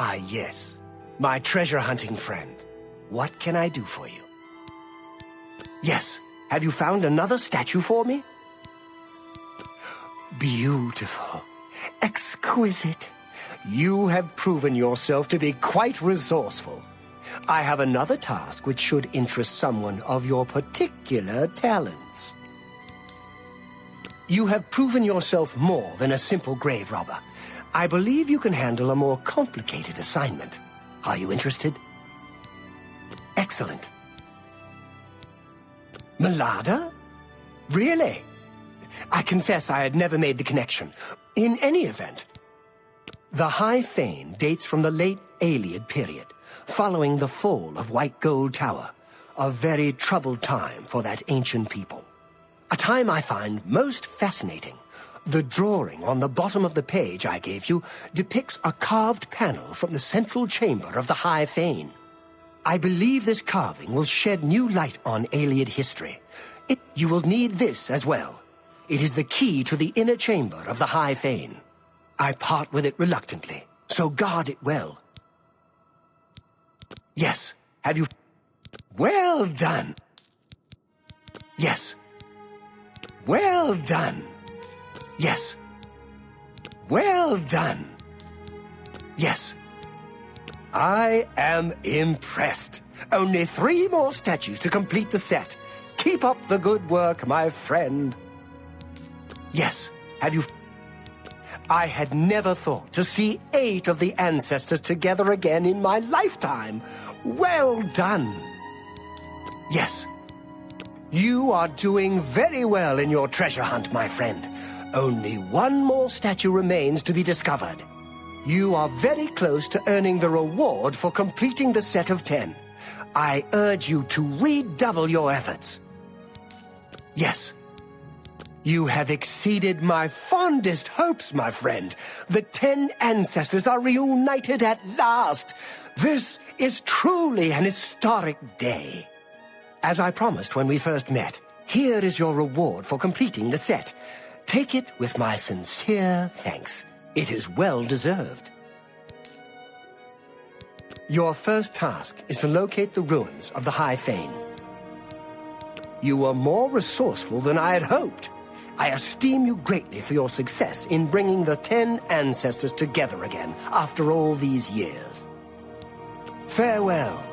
Ah, yes. My treasure-hunting friend. What can I do for you? Yes. Have you found another statue for me? Beautiful. Exquisite. You have proven yourself to be quite resourceful. I have another task which should interest someone of your particular talents. You have proven yourself more than a simple grave robber. I believe you can handle a more complicated assignment. Are you interested? Excellent. Malada? Really? I confess I had never made the connection. In any event, the High Fane dates from the late Ayleid period, following the fall of White Gold Tower, a very troubled time for that ancient people. A time I find most fascinating. The drawing on the bottom of the page I gave you depicts a carved panel from the central chamber of the High Fane. I believe this carving will shed new light on Ayleid history. You will need this as well. It is the key to the inner chamber of the High Fane. I part with it reluctantly, so guard it well. Yes, have you... Well done! Yes. Well done! Yes. Well done! Yes. I am impressed. Only 3 more statues to complete the set. Keep up the good work, my friend. Yes, have you... I had never thought to see 8 of the ancestors together again in my lifetime. Well done. Yes. You are doing very well in your treasure hunt, my friend. Only 1 more statue remains to be discovered. You are very close to earning the reward for completing the set of 10. I urge you to redouble your efforts. Yes. You have exceeded my fondest hopes, my friend. The 10 ancestors are reunited at last. This is truly an historic day. As I promised when we first met, here is your reward for completing the set. Take it with my sincere thanks. It is well deserved. Your first task is to locate the ruins of the High Fane. You were more resourceful than I had hoped. I esteem you greatly for your success in bringing the 10 ancestors together again after all these years. Farewell.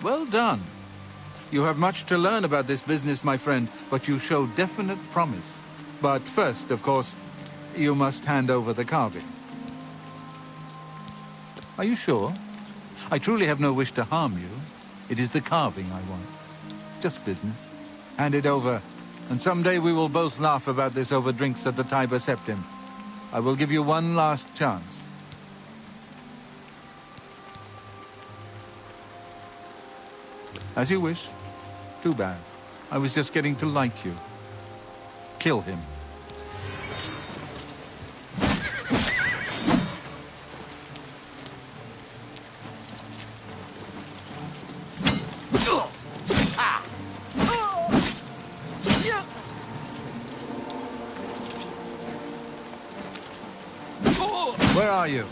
Well done. You have much to learn about this business, my friend, but you show definite promise. But first, of course, you must hand over the carving. Are you sure? I truly have no wish to harm you. It is the carving I want. Just business. Hand it over, and someday we will both laugh about this over drinks at the Tiber Septim. I will give you one last chance. As you wish. Too bad. I was just getting to like you. Kill him. Where are you?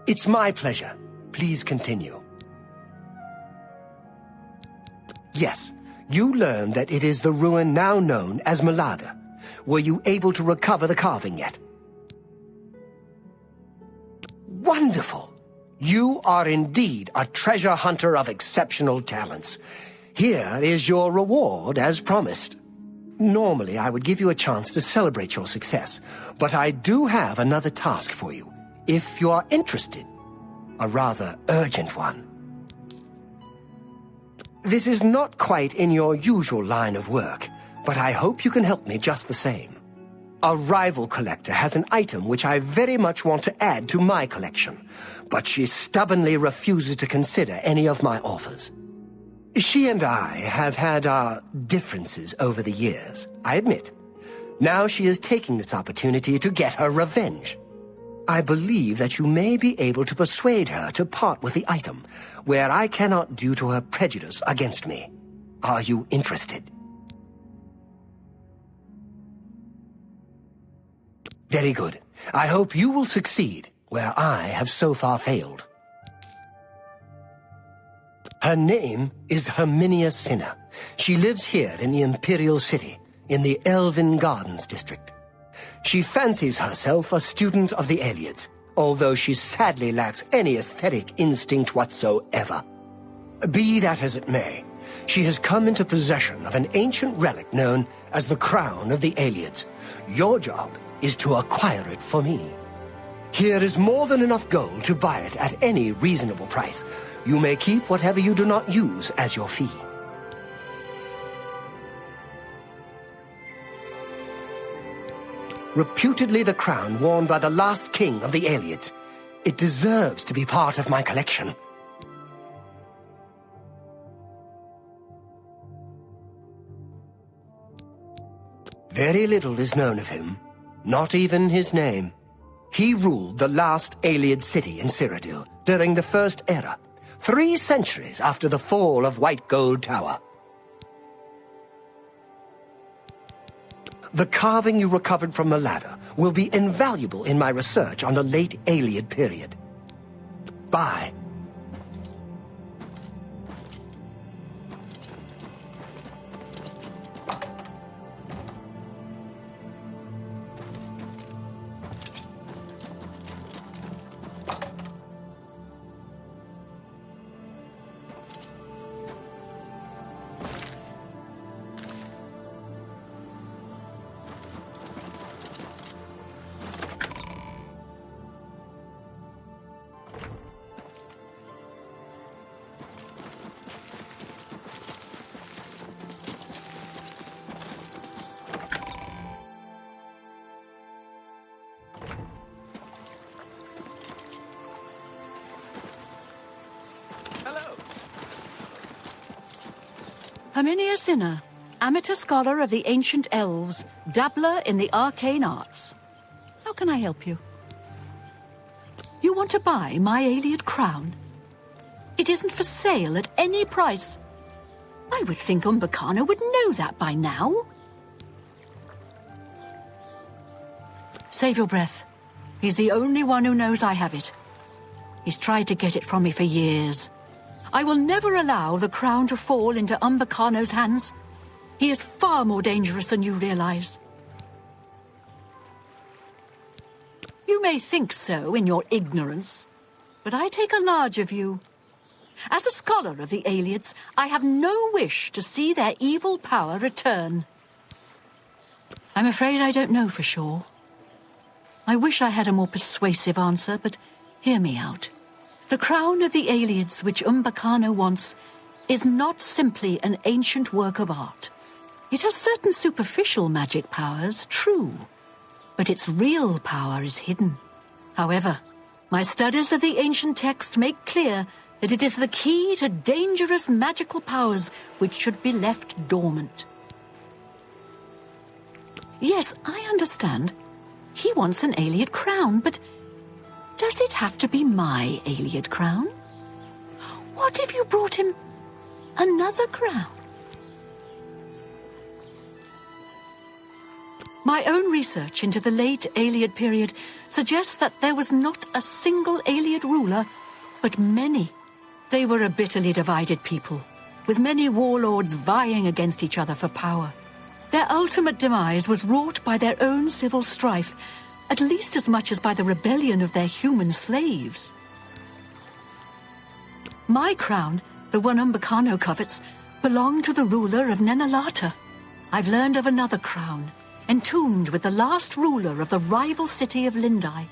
It's my pleasure. Please continue. Yes, you learned that it is the ruin now known as Malada. Were you able to recover the carving yet? Wonderful! You are indeed a treasure hunter of exceptional talents. Here is your reward as promised. Normally, I would give you a chance to celebrate your success, but I do have another task for you, if you are interested. A rather urgent one. This is not quite in your usual line of work, but I hope you can help me just the same. A rival collector has an item which I very much want to add to my collection, but she stubbornly refuses to consider any of my offers. She and I have had our differences over the years, I admit. Now she is taking this opportunity to get her revenge. I believe that you may be able to persuade her to part with the item, where I cannot due to her prejudice against me. Are you interested? Very good. I hope you will succeed, where I have so far failed. Her name is Herminia Cinna. She lives here in the Imperial City, in the Elven Gardens district. She fancies herself a student of the Ayleids, although she sadly lacks any aesthetic instinct whatsoever. Be that as it may, she has come into possession of an ancient relic known as the Crown of the Ayleids. Your job is to acquire it for me. Here is more than enough gold to buy it at any reasonable price. You may keep whatever you do not use as your fee. Reputedly the crown worn by the last king of the Ayleids. It deserves to be part of my collection. Very little is known of him, not even his name. He ruled the last Ayleid city in Cyrodiil during the First Era, 3 centuries after the fall of White Gold Tower. The carving you recovered from the ladder will be invaluable in my research on the late Ayleid period. Bye. Herminia Cinna, amateur scholar of the ancient elves, dabbler in the arcane arts. How can I help you? You want to buy my Ayleid crown? It isn't for sale at any price. I would think Umbacano would know that by now. Save your breath. He's the only one who knows I have it. He's tried to get it from me for years. I will never allow the crown to fall into Umbacano's hands. He is far more dangerous than you realize. You may think so in your ignorance, but I take a larger view. As a scholar of the Ayleids, I have no wish to see their evil power return. I'm afraid I don't know for sure. I wish I had a more persuasive answer, but hear me out. The crown of the Ayleids which Umbacano wants is not simply an ancient work of art. It has certain superficial magic powers, true, but its real power is hidden. However, my studies of the ancient text make clear that it is the key to dangerous magical powers which should be left dormant. Yes, I understand. He wants an Ayleid crown, but does it have to be my Ayleid crown? What if you brought him another crown? My own research into the late Ayleid period suggests that there was not a single Ayleid ruler, but many. They were a bitterly divided people, with many warlords vying against each other for power. Their ultimate demise was wrought by their own civil strife, at least as much as by the rebellion of their human slaves. My crown, the one Umbacano covets, belonged to the ruler of Nenalata. I've learned of another crown, entombed with the last ruler of the rival city of Lindai.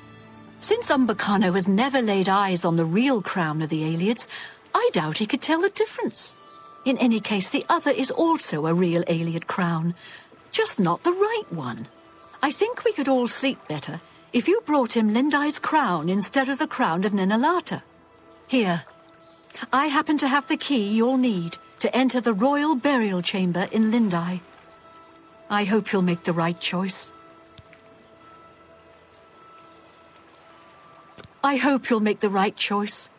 Since Umbacano has never laid eyes on the real crown of the Ayleids, I doubt he could tell the difference. In any case, the other is also a real Ayleid crown, just not the right one. I think we could all sleep better if you brought him Lindai's crown instead of the crown of Nenalata. Here, I happen to have the key you'll need to enter the royal burial chamber in Lindai. I hope you'll make the right choice. I hope you'll make the right choice.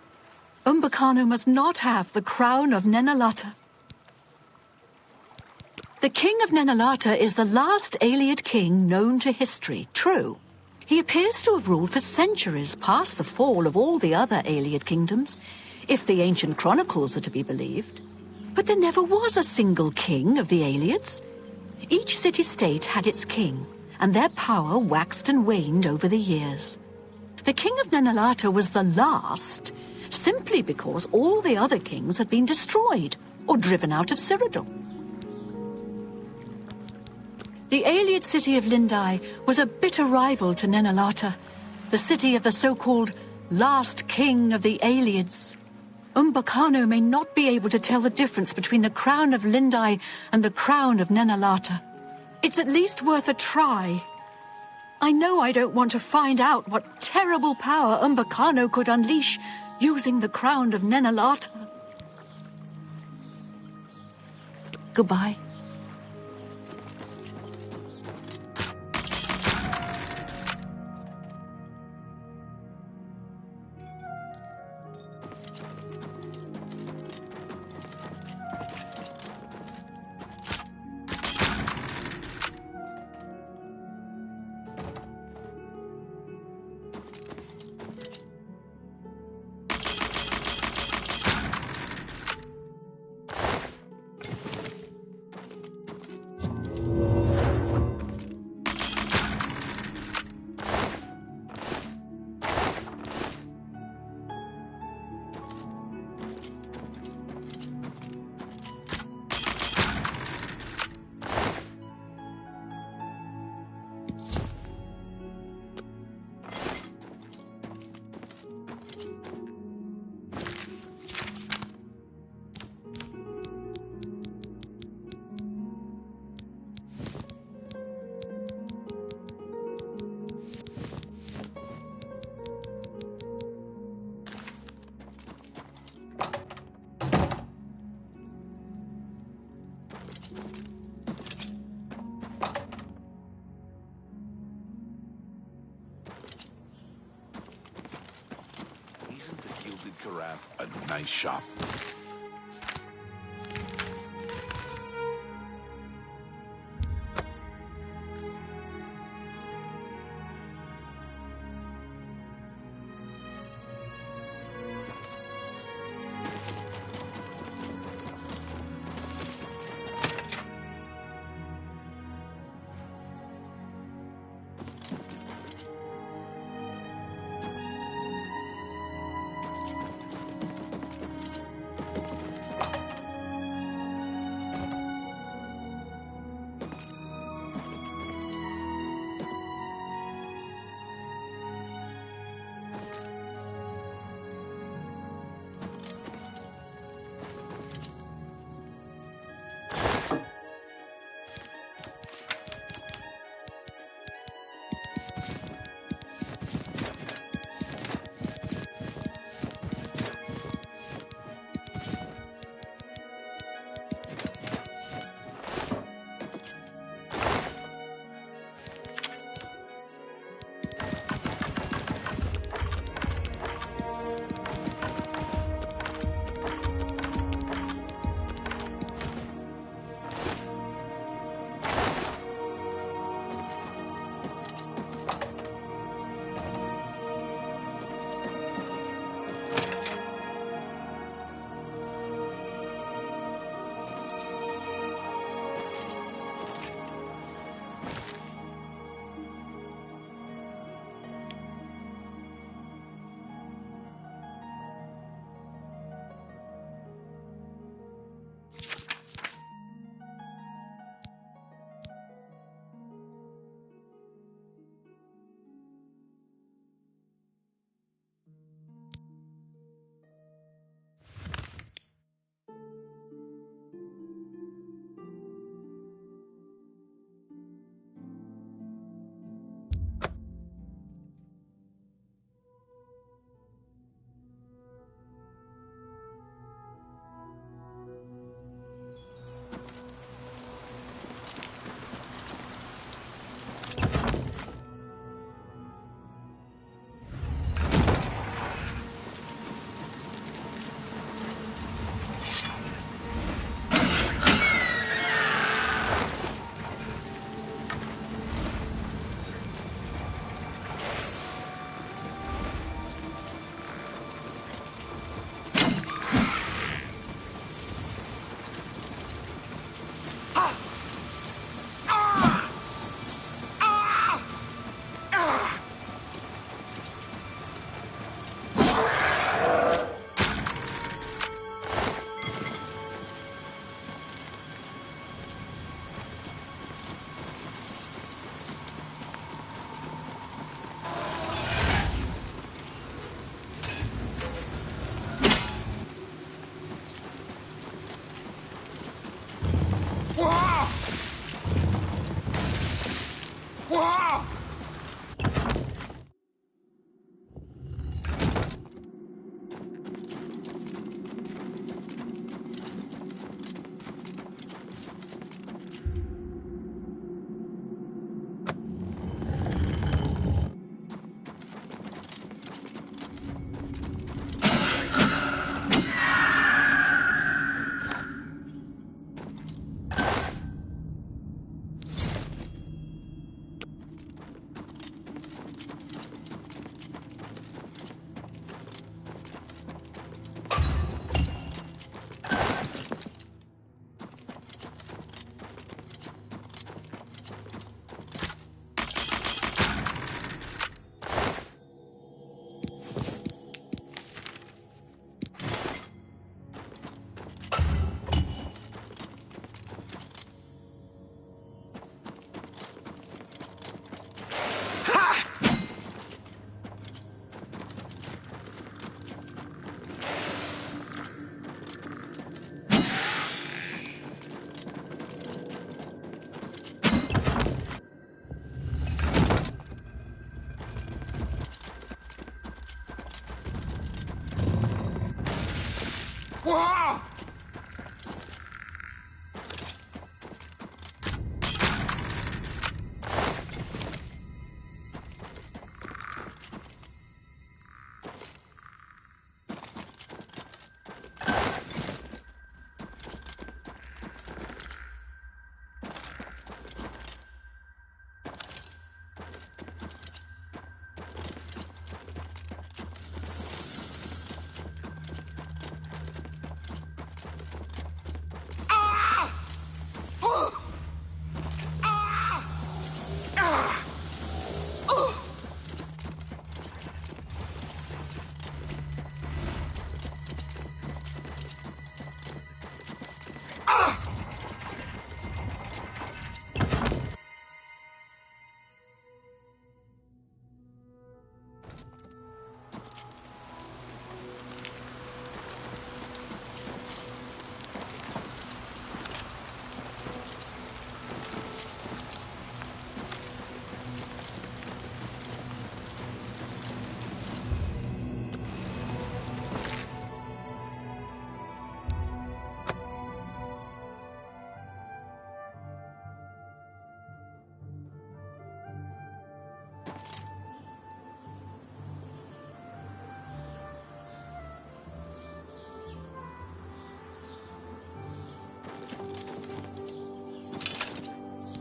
Umbacano must not have the crown of Nenalata. The king of Nenalata is the last Ayleid king known to history, true. He appears to have ruled for centuries past the fall of all the other Ayleid kingdoms, if the ancient chronicles are to be believed. But there never was a single king of the Ayleids. Each city-state had its king, and their power waxed and waned over the years. The king of Nenalata was the last, simply because all the other kings had been destroyed or driven out of Cyrodiil. The Ayleid city of Lindai was a bitter rival to Nenalata, the city of the so-called last king of the Ayleids. Umbacano may not be able to tell the difference between the crown of Lindai and the crown of Nenalata. It's at least worth a try. I know I don't want to find out what terrible power Umbacano could unleash using the crown of Nenalata. Goodbye. Isn't the Gilded Carafe a nice shop?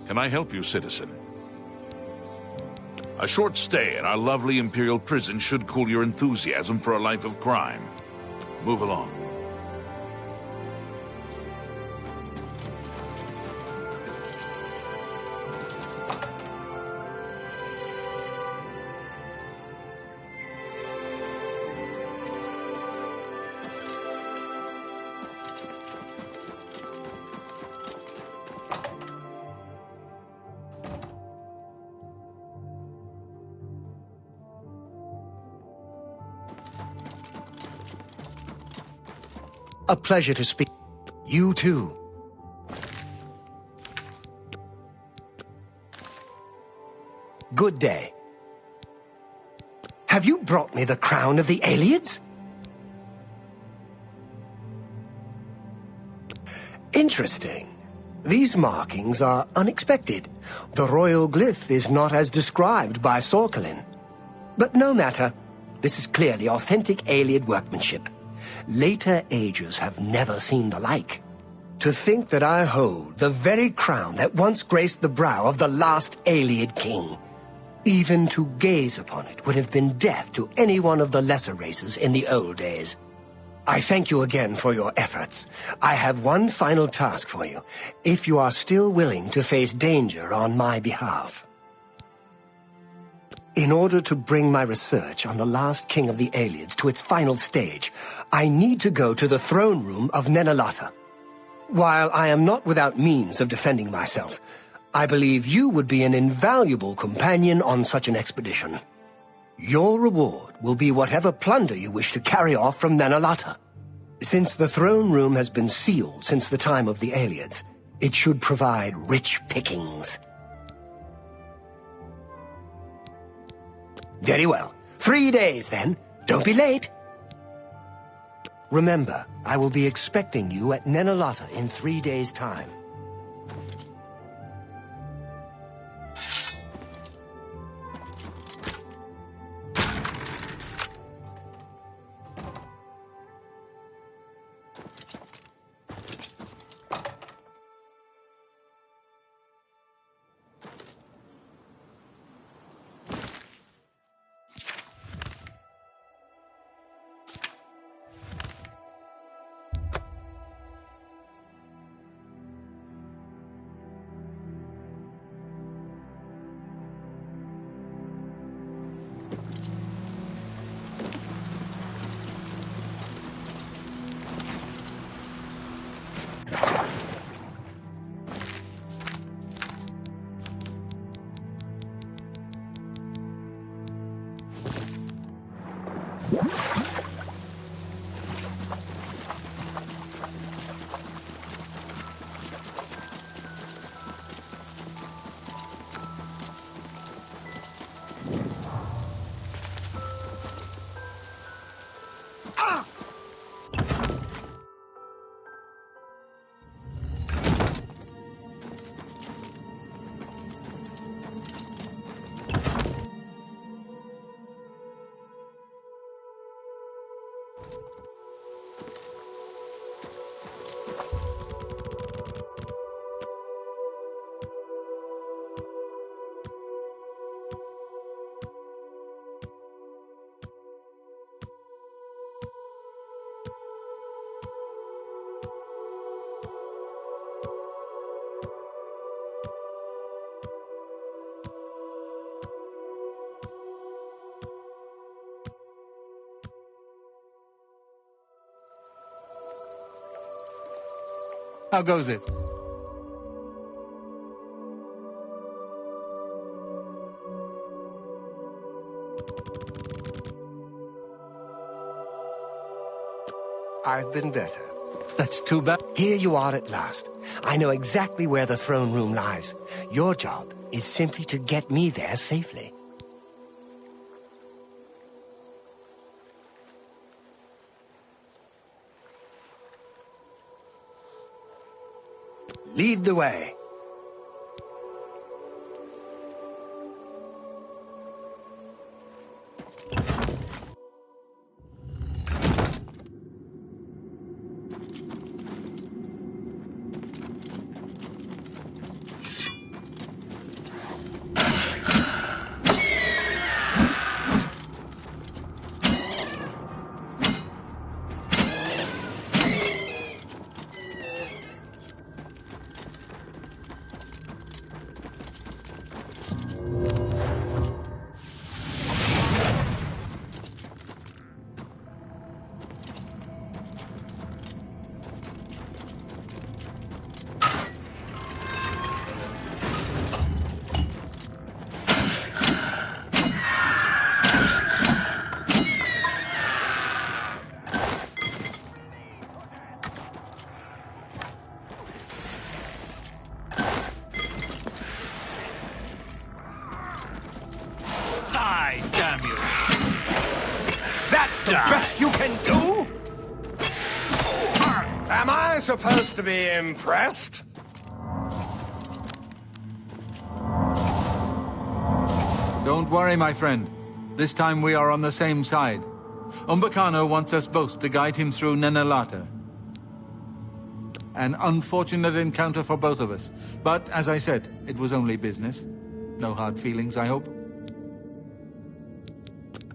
Can I help you, citizen? A short stay in our lovely Imperial prison should cool your enthusiasm for a life of crime. Move along. A pleasure to speak. You too. Good day. Have you brought me the crown of the Ayleids? Interesting. These markings are unexpected. The royal glyph is not as described by Sorkelin. But no matter. This is clearly authentic Ayleid workmanship. Later ages have never seen the like. To think that I hold the very crown that once graced the brow of the last Ayleid king. Even to gaze upon it would have been death to any one of the lesser races in the old days. I thank you again for your efforts. I have one final task for you, if you are still willing to face danger on my behalf. In order to bring my research on the last king of the Ayleids to its final stage, I need to go to the throne room of Nenalata. While I am not without means of defending myself, I believe you would be an invaluable companion on such an expedition. Your reward will be whatever plunder you wish to carry off from Nenalata. Since the throne room has been sealed since the time of the Ayleids, it should provide rich pickings. Very well. 3 days, then. Don't be late. Remember, I will be expecting you at Nenalata in 3 days' time. How goes it? I've been better. That's too bad. Here you are at last. I know exactly where the throne room lies. Your job is simply to get me there safely. Lead the way. Best you can do? Am I supposed to be impressed? Don't worry, my friend. This time we are on the same side. Umbacano wants us both to guide him through Nenalata. An unfortunate encounter for both of us. But, as I said, it was only business. No hard feelings, I hope.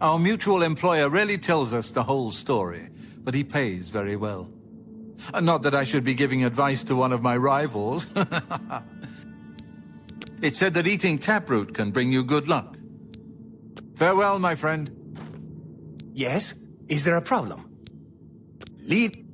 Our mutual employer rarely tells us the whole story, but he pays very well. Not that I should be giving advice to one of my rivals. It's said that eating taproot can bring you good luck. Farewell, my friend. Yes? Is there a problem? Lead...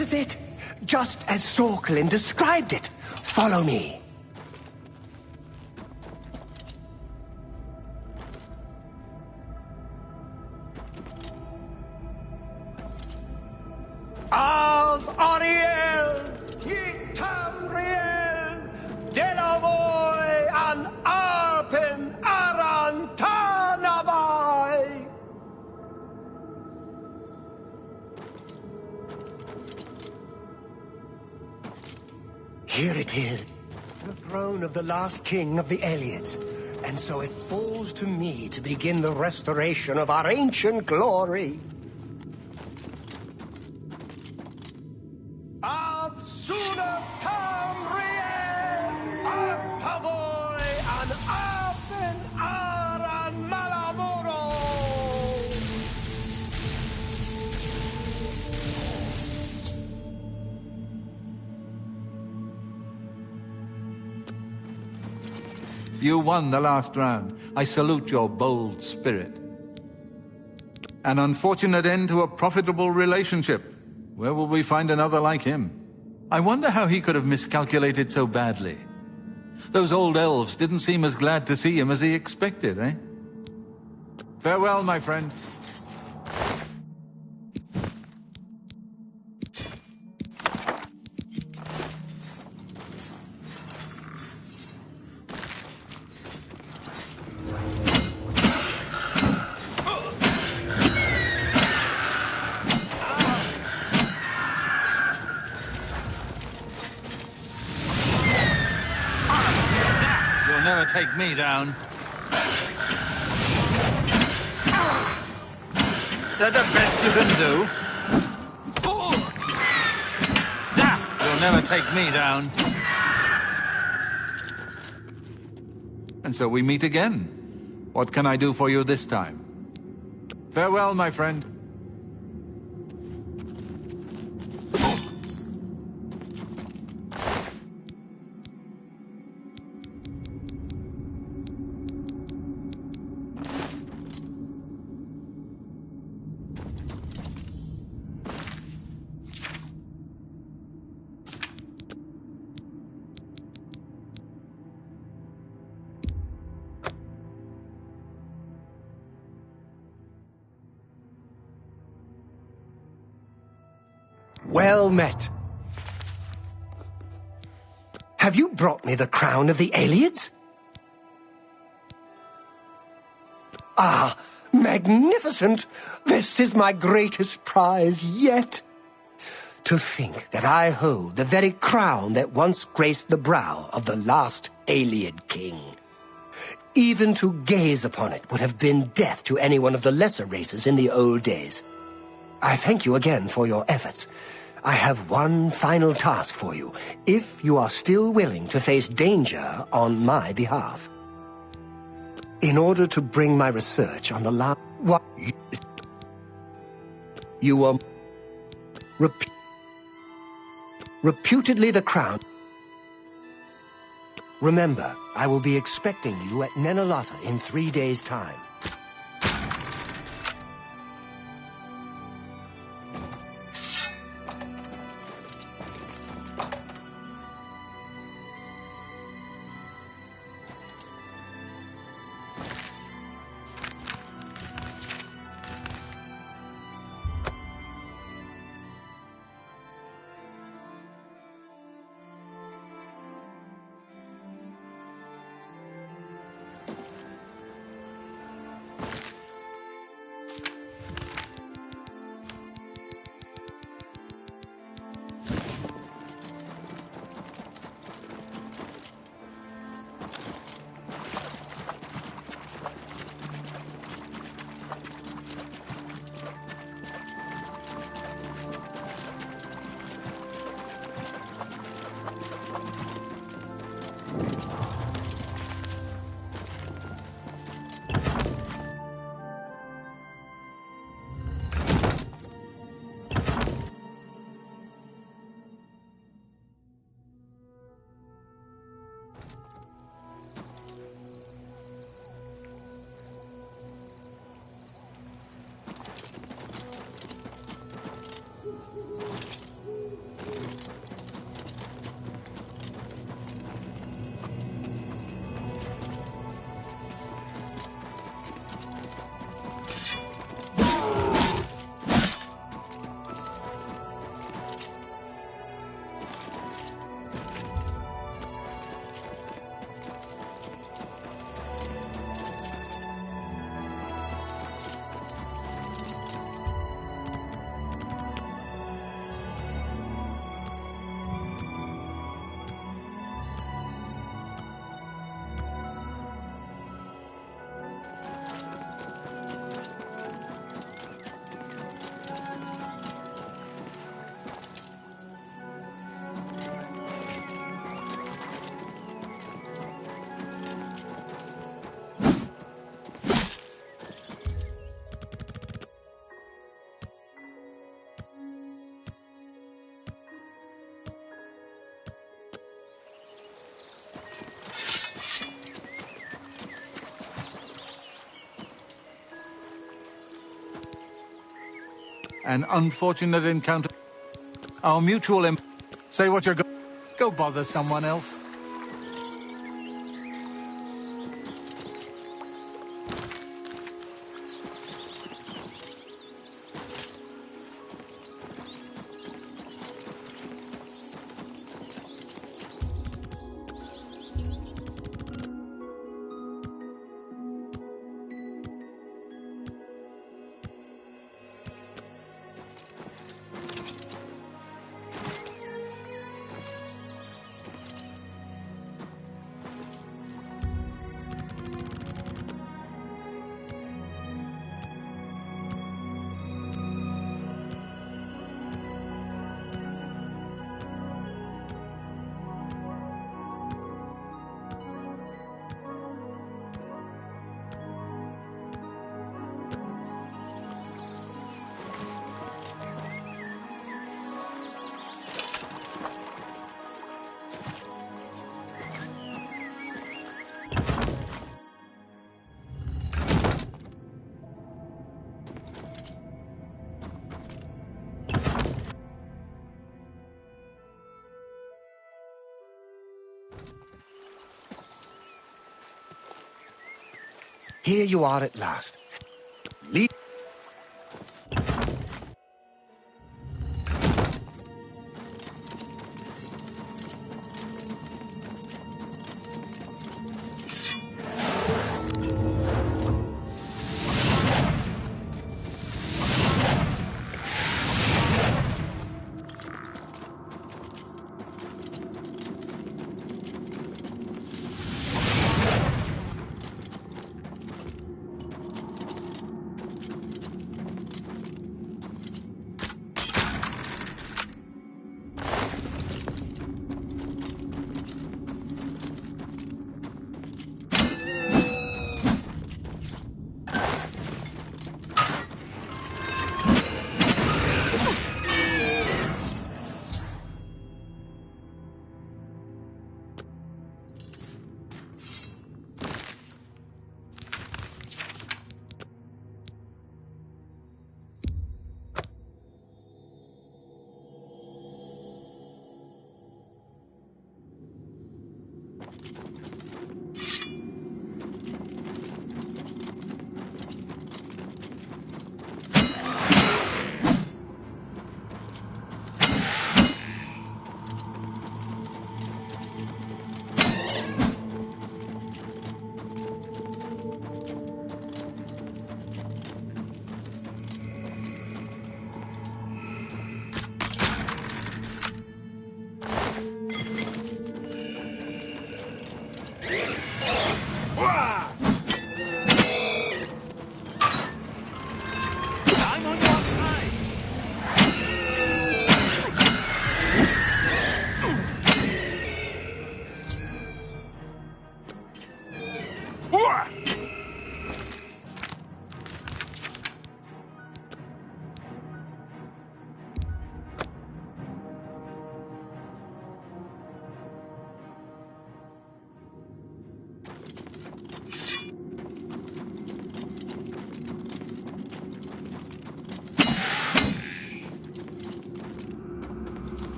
This is it. Just as Sorkelin described it. Follow me. Av Ariel, Yitamriel, Delavoy, and Arpen Arantanabai. Here it is, the throne of the last king of the Ayleids. And so it falls to me to begin the restoration of our ancient glory. Av Suna Tamriel, Artavoy, and Arpen Aran Malamoro. You won the last round. I salute your bold spirit. An unfortunate end to a profitable relationship. Where will we find another like him? I wonder how he could have miscalculated so badly. Those old elves didn't seem as glad to see him as he expected, eh? Farewell, my friend. Take me down. That's the best you can do. You'll never take me down. And so we meet again. What can I do for you this time? Farewell, my friend. Well met. Have you brought me the crown of the Ayleids? Ah, magnificent! This is my greatest prize yet. To think that I hold the very crown that once graced the brow of the last Ayleid king. Even to gaze upon it would have been death to any one of the lesser races in the old days. I thank you again for your efforts. I have one final task for you, if you are still willing to face danger on my behalf. In order to bring my research on the last... You were... reputedly the crown... Remember, I will be expecting you at Nenalata in 3 days' time. An unfortunate encounter. Our mutual Say what you're Go bother someone else. Here you are at last. Leave.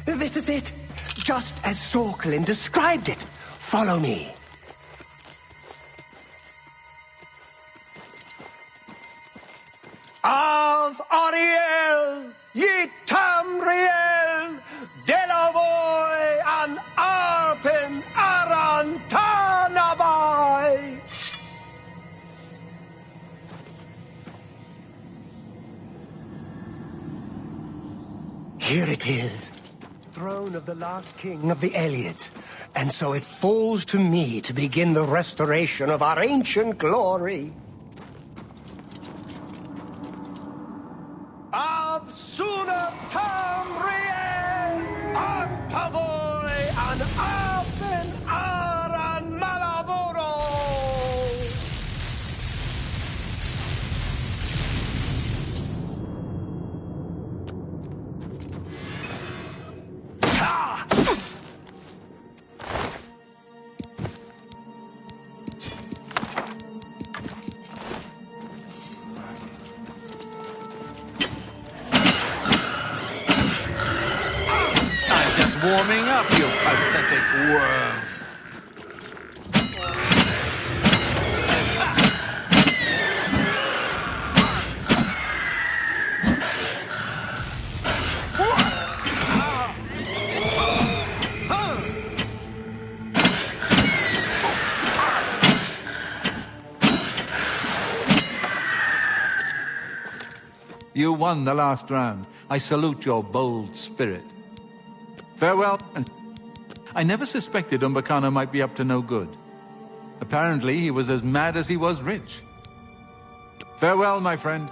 This is it. Just as Sorkelin described it. Follow me. Av Ariel, Yitamriel, Delavoy, and Arpin Arantanabai. Here it is. Throne of the last king of the Ayleids. And so it falls to me to begin the restoration of our ancient glory. Av Suna Tamriel, Antavoy, and Arpin Aran Malaboro. Warming up, you pathetic worm. You won the last round. I salute your bold spirit. Farewell. I never suspected Umbakana might be up to no good. Apparently, he was as mad as he was rich. Farewell, my friend.